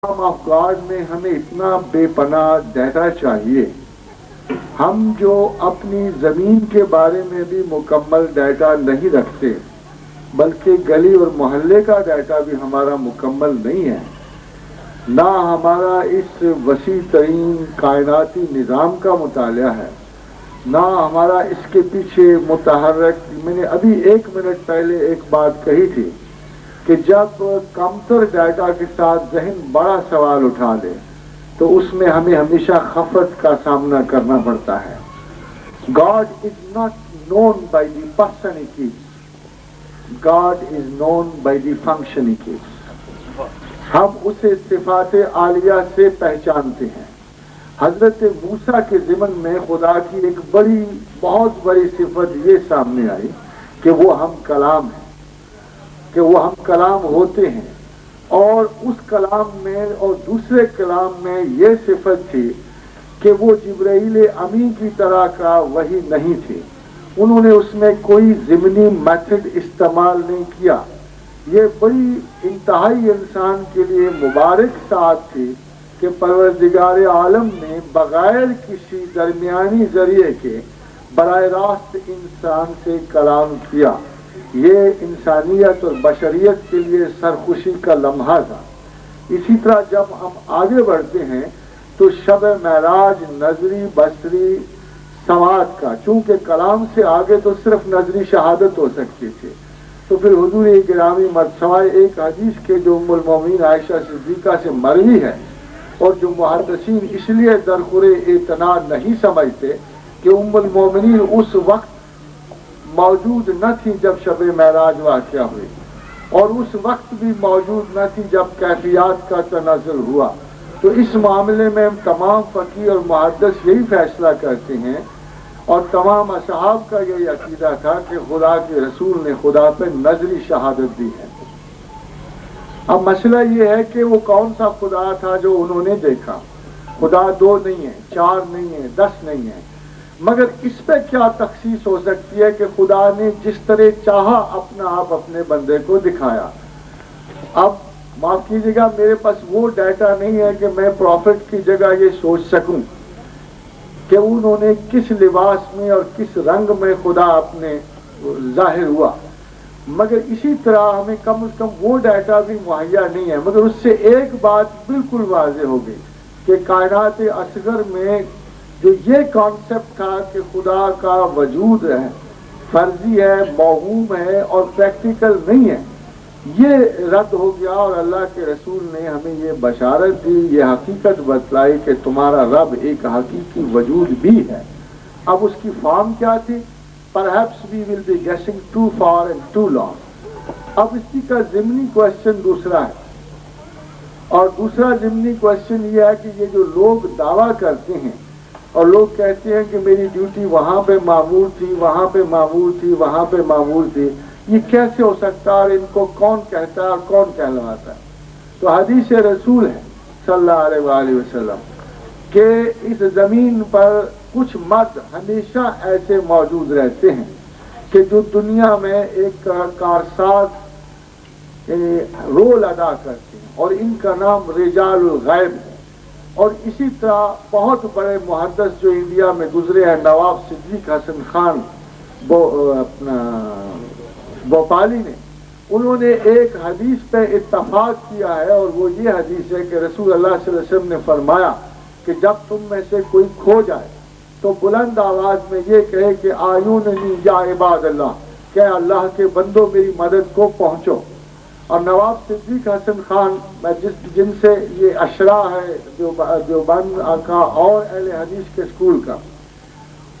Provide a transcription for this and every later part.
Of God میں ہمیں اتنا بے پناہ ڈیٹا چاہیے. ہم جو اپنی زمین کے بارے میں بھی مکمل ڈیٹا نہیں رکھتے، بلکہ گلی اور محلے کا ڈیٹا بھی ہمارا مکمل نہیں ہے. نہ ہمارا اس وسیع ترین کائناتی نظام کا مطالعہ ہے، نہ ہمارا اس کے پیچھے متحرک. میں نے ابھی 1 منٹ پہلے ایک بات کہی تھی کہ جب کمتر ڈیٹا کے ساتھ ذہن بڑا سوال اٹھا لے تو اس میں ہمیں ہمیشہ خفت کا سامنا کرنا پڑتا ہے. God is not known by the person he keeps. God is known by the function he keeps. ہم اسے صفات عالیہ سے پہچانتے ہیں. حضرت موسیٰ کے ضمن میں خدا کی ایک بہت بڑی صفت یہ سامنے آئی کہ وہ ہم کلام ہیں، کہ وہ ہم کلام ہوتے ہیں. اور اس کلام میں اور دوسرے کلام میں یہ صفت تھی کہ وہ جبرائیل امی کی طرح کا وحی نہیں تھی. انہوں نے اس میں کوئی ضمنی میتھڈ استعمال نہیں کیا. یہ بڑی انتہائی انسان کے لیے مبارک ساتھ تھی کہ پروردگار عالم نے بغیر کسی درمیانی ذریعے کے براہ راست انسان سے کلام کیا. یہ انسانیت اور بشریت کے لیے سرخوشی کا لمحہ تھا. اسی طرح جب ہم آگے بڑھتے ہیں تو شب معراج نظری بصری سماعت کا، چونکہ کلام سے آگے تو صرف نظری شہادت ہو سکتی تھی، تو پھر حضور گرامی مرسوائے ایک حدیث کے جو ام المومنین عائشہ صدیقہ سے مروی ہے اور جو محدثین اس لیے درخور اعتنا نہیں سمجھتے کہ ام المومنین اس وقت موجود نہ تھی جب شب معراج واقعہ ہوئی، اور اس وقت بھی موجود نہ تھی جب کیفیات کا تنزل ہوا. تو اس معاملے میں تمام فقیہ اور محدث یہی فیصلہ کرتے ہیں، اور تمام اصحاب کا یہی عقیدہ تھا کہ خدا کے رسول نے خدا پہ نظری شہادت دی ہے. اب مسئلہ یہ ہے کہ وہ کون سا خدا تھا جو انہوں نے دیکھا. خدا 2 نہیں ہے، 4 نہیں ہے، 10 نہیں ہے، مگر اس پہ کیا تخصیص ہو سکتی ہے کہ خدا نے جس طرح چاہا اپنا آپ اپنے بندے کو دکھایا. اب معاف کیجیے گا، میرے پاس وہ ڈیٹا نہیں ہے کہ میں پروفٹ کی جگہ یہ سوچ سکوں کہ انہوں نے کس لباس میں اور کس رنگ میں خدا اپنے ظاہر ہوا، مگر اسی طرح ہمیں کم از کم وہ ڈیٹا بھی مہیا نہیں ہے. مگر اس سے ایک بات بالکل واضح ہو گئی کہ کائنات اصغر میں جو یہ کانسیپٹ تھا کہ خدا کا وجود ہے، فرضی ہے، موہوم ہے اور پریکٹیکل نہیں ہے، یہ رد ہو گیا. اور اللہ کے رسول نے ہمیں یہ بشارت دی، یہ حقیقت بتلائی کہ تمہارا رب ایک حقیقی وجود بھی ہے. اب اس کی فارم کیا تھی؟ Perhaps we will be guessing too far and too long. اب اسی کا ضمنی کوشچن دوسرا ہے، اور دوسرا ضمنی کوشچن یہ ہے کہ یہ جو لوگ دعویٰ کرتے ہیں اور لوگ کہتے ہیں کہ میری ڈیوٹی وہاں پہ معمور تھی، وہاں پہ معمور تھی، وہاں پہ معمور تھی، یہ کیسے ہو سکتا ہے اور ان کو کون کہتا ہے اور کون کہلواتا ہے؟ تو حدیث رسول ہے صلی اللہ علیہ وآلہ وسلم کہ اس زمین پر کچھ مرد ہمیشہ ایسے موجود رہتے ہیں کہ جو دنیا میں ایک کارساز رول ادا کرتے ہیں، اور ان کا نام رجال الغیب ہے. اور اسی طرح بہت بڑے محدث جو انڈیا میں گزرے ہیں، نواب صدیق حسن خان بھوپالی نے، انہوں نے ایک حدیث پہ اتفاق کیا ہے، اور وہ یہ حدیث ہے کہ رسول اللہ صلی اللہ علیہ وسلم نے فرمایا کہ جب تم میں سے کوئی کھو جائے تو بلند آواز میں یہ کہے کہ آیوننی یا عباد اللہ، کہ اللہ کے بندوں میری مدد کو پہنچو. اور نواب صدیق حسن خان جن سے یہ اشرا ہے دیوبند کا اور اہل حدیث کے اسکول کا،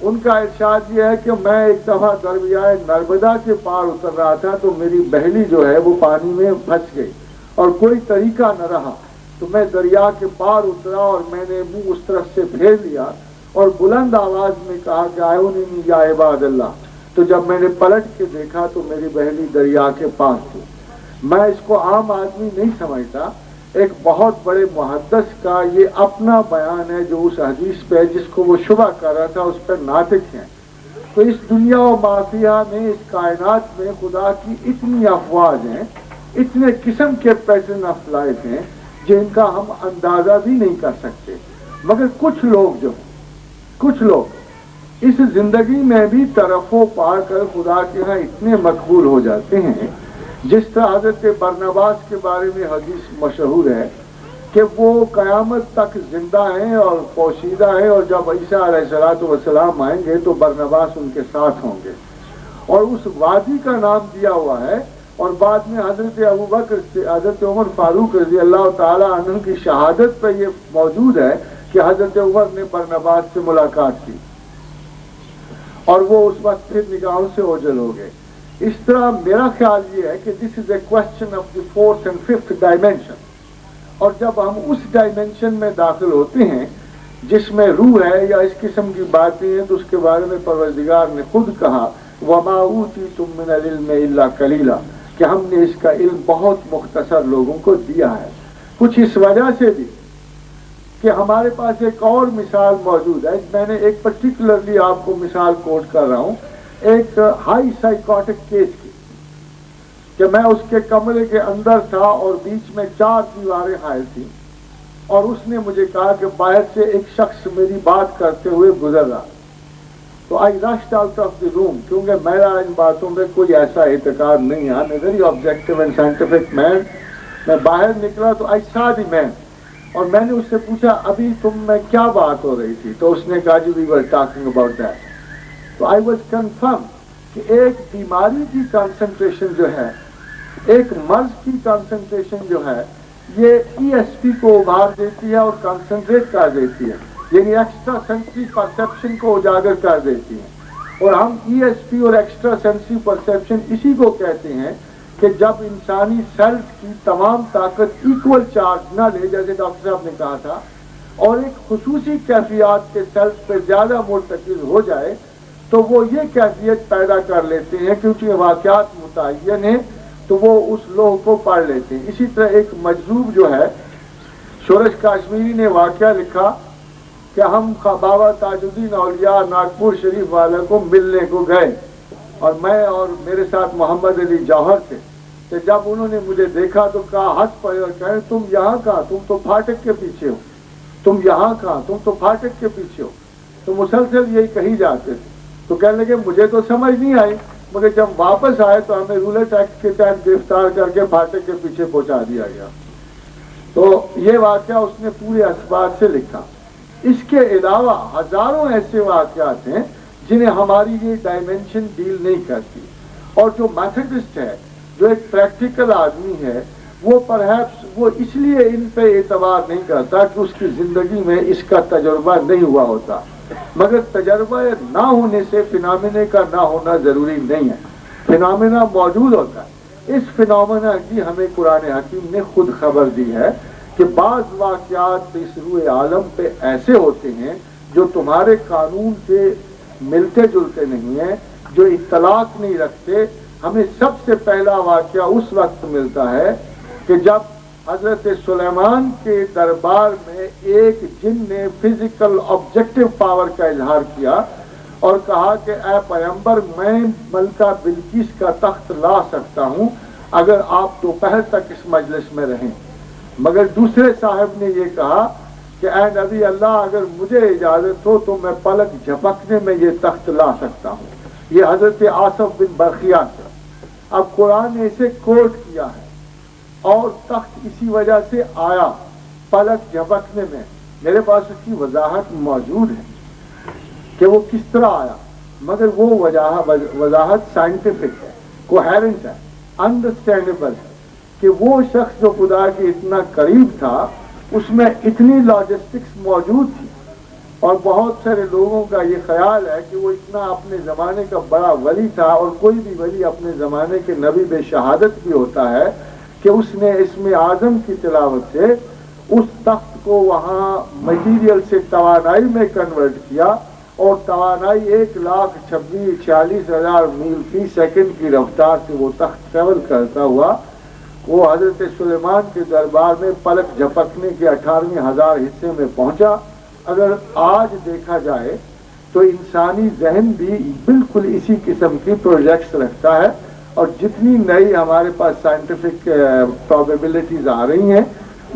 ان کا ارشاد یہ ہے کہ میں ایک دفعہ دریائے نرمدا کے پار اتر رہا تھا تو میری بہلی جو ہے وہ پانی میں پھنس گئی اور کوئی طریقہ نہ رہا، تو میں دریا کے پار اترا اور میں نے منہ اس طرف سے پھیر لیا اور بلند آواز میں کہا کہ آیوننی یا عباد اللہ. تو جب میں نے پلٹ کے دیکھا تو میری بہلی دریا کے پاس تھی. میں اس کو عام آدمی نہیں سمجھتا، ایک بہت بڑے محدث کا یہ اپنا بیان ہے جو اس حدیث پہ جس کو وہ شبہ کر رہا تھا اس پر ناطق ہیں. تو اس دنیا و مافیہ میں، اس کائنات میں خدا کی اتنی افواج ہیں، اتنے قسم کے پیٹرن آف لائف ہیں جن کا ہم اندازہ بھی نہیں کر سکتے. مگر کچھ لوگ اس زندگی میں بھی طرفوں پار کر خدا کے ہاں اتنے مقبول ہو جاتے ہیں. جس طرح حضرت برنباس کے بارے میں حدیث مشہور ہے کہ وہ قیامت تک زندہ ہیں اور پوشیدہ ہیں، اور جب عیسیٰ علیہ السلام آئیں گے تو برنباس ان کے ساتھ ہوں گے. اور اس وادی کا نام دیا ہوا ہے، اور بعد میں حضرت ابوبکر سے حضرت عمر فاروق رضی اللہ تعالی عنہ کی شہادت پہ یہ موجود ہے کہ حضرت عمر نے برنباس سے ملاقات کی اور وہ اس وقت پھر نگاہوں سے اوجھل ہو گئے. اس طرح میرا خیال یہ ہے کہ this is a question of the fourth and fifth dimension, اور جب ہم اس ڈائمینشن میں داخل ہوتے ہیں جس میں روح ہے یا اس قسم کی باتیں ہیں، تو اس کے بارے میں پروردگار نے خود کہا وَمَا أُوتِيتُم مِّنَ الْعِلْمِ إِلَّا قَلِيلًا، کہ ہم نے اس کا علم بہت مختصر لوگوں کو دیا ہے. کچھ اس وجہ سے بھی کہ ہمارے پاس ایک اور مثال موجود ہے. میں نے ایک پرٹیکولرلی آپ کو مثال کوٹ کر رہا ہوں، ایک ہائی سائیکوٹک کیس کی، کہ میں اس کے کمرے کے اندر تھا اور بیچ میں 4 دیواریں حائل تھیں، اور اس نے مجھے کہا کہ باہر سے ایک شخص میری بات کرتے ہوئے گزر رہا. تو آئی رشڈ آؤٹ آف دی روم، کیونکہ میرا ان باتوں میں کوئی ایسا اعتقاد نہیں ہے. میں ویری آبجیکٹو اینڈ سائنٹیفک مین. میں باہر نکلا تو آئی سا دی مین، اور میں نے اس سے پوچھا ابھی تم میں کیا بات ہو رہی تھی؟ تو اس نے کہا جی وی ور ٹاکنگ اباؤٹ دیٹ. تو آئی واز کنفرم کہ ایک بیماری کی کنسنٹریشن جو ہے، ایک مرض کی کنسنٹریشن جو ہے، یہ ESP کو ابھار دیتی ہے اور کنسنٹریٹ کر دیتی ہے، یعنی ایکسٹرا سینسری پرسیپشن کو اجاگر کر دیتی ہے. اور ہم ESP اور ایکسٹرا سینسری پرسیپشن اسی کو کہتے ہیں کہ جب انسانی سیلز کی تمام طاقت ایکول چارج نہ لے، جیسے ڈاکٹر صاحب نے کہا تھا، اور ایک خصوصی کیفیات کے سیلز پہ زیادہ مرتکز ہو جائے، تو وہ یہ کیفیت پیدا کر لیتے ہیں کیونکہ واقعات متعین ہیں تو وہ اس لوح کو پڑھ لیتے ہیں. اسی طرح ایک مجذوب جو ہے، شورش کاشمیری نے واقعہ لکھا کہ ہم بابا تاج الدین اولیاء ناگپور شریف والے کو ملنے کو گئے، اور میں اور میرے ساتھ محمد علی جوہر تھے. کہ جب انہوں نے مجھے دیکھا تو کہا، ہنس پڑے اور کہیں تم یہاں کہاں، تم تو پھاٹک کے پیچھے ہو، تم یہاں کہاں، تم تو پھاٹک کے پیچھے ہو. تو مسلسل یہی کہی جاتے تھے. تو کہنے لگے مجھے تو سمجھ نہیں آئی، مگر جب واپس آئے تو ہمیں رولٹ ایکٹ کے تحت گرفتار کر کے پھاٹک کے پیچھے پہنچا دیا گیا. تو یہ واقعہ اس نے پورے اسباب سے لکھا. اس کے علاوہ ہزاروں ایسے واقعات ہیں جنہیں ہماری یہ ڈائمینشن ڈیل نہیں کرتی. اور جو میتھڈسٹ ہے، جو ایک پریکٹیکل آدمی ہے، وہ پرہیپس وہ اس لیے ان پہ اعتبار نہیں کرتا کہ اس کی زندگی میں اس کا تجربہ نہیں ہوا ہوتا. مگر تجربہ نہ ہونے سے فینامنا کا نہ ہونا ضروری نہیں ہے. فینامنا موجود ہوتا ہے. اس فینامنا کی ہمیں قرآن حکیم نے خود خبر دی ہے کہ بعض واقعات اس روئے عالم پہ ایسے ہوتے ہیں جو تمہارے قانون سے ملتے جلتے نہیں ہیں، جو اطلاق نہیں رکھتے. ہمیں سب سے پہلا واقعہ اس وقت ملتا ہے کہ جب حضرت سلیمان کے دربار میں ایک جن نے فزیکل آبجیکٹو پاور کا اظہار کیا اور کہا کہ اے پیغمبر، میں ملکہ بلقیس کا تخت لا سکتا ہوں اگر آپ دوپہر تک اس مجلس میں رہیں. مگر دوسرے صاحب نے یہ کہا کہ اے نبی اللہ، اگر مجھے اجازت ہو تو میں پلک جھپکنے میں یہ تخت لا سکتا ہوں. یہ حضرت آصف بن برقیہ سے. اب قرآن نے اسے کوٹ کیا ہے اور تخت اسی وجہ سے آیا پلک جھپکنے میں. میرے پاس اس کی وضاحت موجود ہے کہ وہ کس طرح آیا، مگر وہ وضاحت سائنٹیفک ہے، کوہیرنٹ ہے، انڈرسٹینڈیبل ہے کہ وہ شخص جو خدا کے اتنا قریب تھا اس میں اتنی لاجسٹکس موجود تھی. اور بہت سارے لوگوں کا یہ خیال ہے کہ وہ اتنا اپنے زمانے کا بڑا ولی تھا، اور کوئی بھی ولی اپنے زمانے کے نبی بے شہادت بھی ہوتا ہے، کہ اس نے اسم اعظم کی تلاوت سے اس تخت کو وہاں مٹیریل سے توانائی میں کنورٹ کیا، اور توانائی 1,46,000 میل فی سیکنڈ کی رفتار سے وہ تخت ٹریول کرتا ہوا وہ حضرت سلیمان کے دربار میں پلک جھپکنے کے 18,000 حصے میں پہنچا. اگر آج دیکھا جائے تو انسانی ذہن بھی بالکل اسی قسم کی پروجیکٹس رکھتا ہے، اور جتنی نئی ہمارے پاس سائنٹیفک پرابیبلٹیز آ رہی ہیں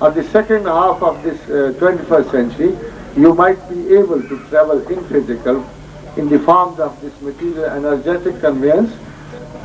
or the second half of this 21st century, you might be able to travel in physical in the forms of this material energetic conveyance.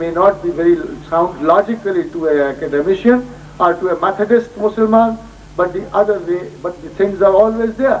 may not be very sound logically to an academician or to a Methodist Musliman, but the other way, but the things are always there.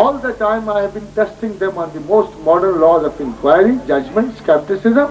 All the time I have been testing them on the most modern laws of inquiry, judgment, skepticism.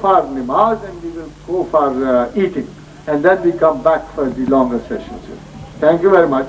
for namaz and we will go for eating and then we come back for the longer sessions. Thank you very much.